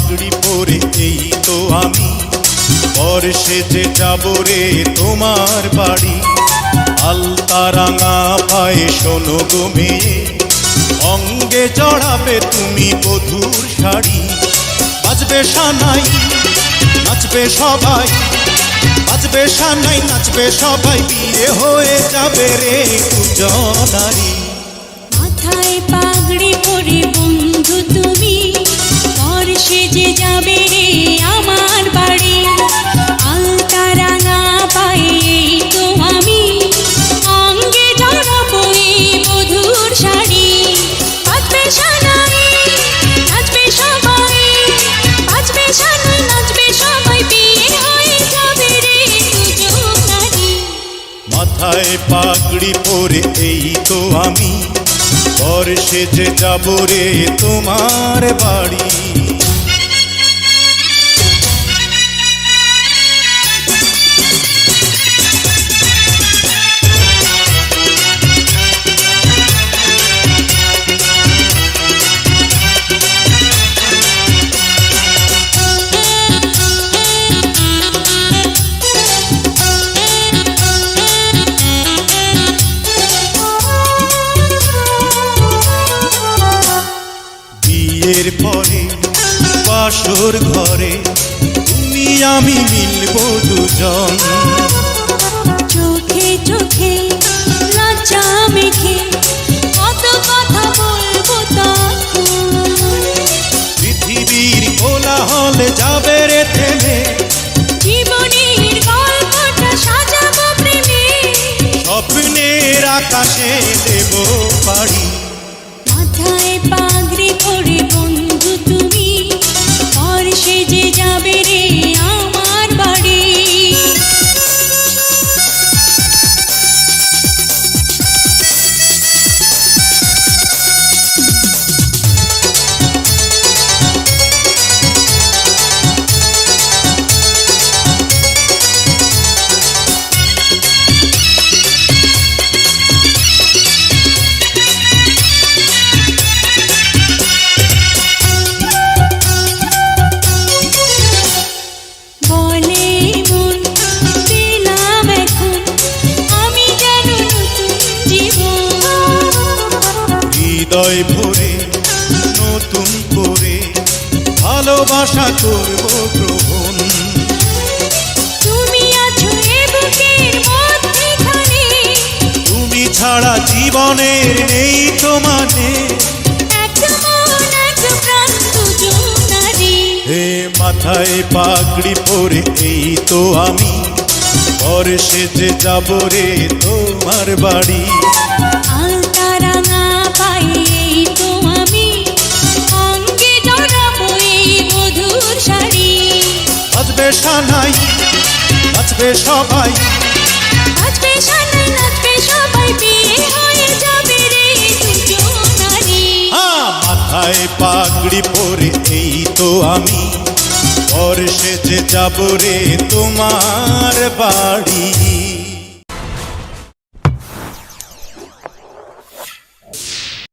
পাগড়ি পরে এই তো আমি বর সেজে যাব রে তোমার বাড়ি। আলতা রাঙা পায়ে শোনো গো মেয়ে, অঙ্গে জড়াবে তুমি বধূর শাড়ি। বাজবে সানাই নাচবে সবাই, বাজবে সানাই নাচবে সবাই, বিয়ে হয়ে যাবে রে দুজনারি। মাথায় পাগড়ি পরে বন্ধু তুমি বর সেজে যাবে রে আমার বাড়ি। আলতা রাঙা পায়ে এই তো আমি, অঙ্গে জড়াবো এই বধূর শাড়ি। বাজবে সানাই নাচবে সবাই, বাজবে সানাই নাচবে সবাই, বিয়ে হয়ে যাবে রে দুজনারি। মাথায় পাগড়ি পরে এই তো আমি বর সেজে যাব রে তোমার বাড়ি। বিয়ের পরে বাসর ঘরে তুমি আমি মিলবো দুজন। চোখে চোখে লজ্জা মেখে কত কথা বলবো তখন। পৃথিবীর কোলাহলে যাবে রে থেমে, জীবনের গল্পটা সাজাবো প্রেমে, স্বপ্নের আকাশে দেব পাড়ি। মাথায় পাগড়ি পরে বন্ধু তুমি বর সেজে যাবে রে আমার বাড়ি। বলে মন দিলাম এখন আমি যেন নতুন জীবন। হৃদয় ভরে নতুন করে ভালোবাসা করব গ্রহণ। তুমি আছো এ বুকের মধ্যেখানে, তুমি ছাড়া জীবনের নেই তো মানে। এক মন এক প্রাণ দুজনারি। হে মাথায় পাগড়ি পরে এই তো আমি বর সেজে যাব রে তোমার বাড়ি। আলতা রাঙা পায়ে এই তো আমি, অঙ্গে জড়াবো এই বধূর শাড়ি। বাজবে সানাই নাচবে সবাই, বাজবে সানাই নাচবে সবাই, বিয়ে হয়ে যাবে রে দুজনারি। মাথায় পাগড়ি পরে এই তো আমি বর সেজে যাব রে তোমার বাড়ি।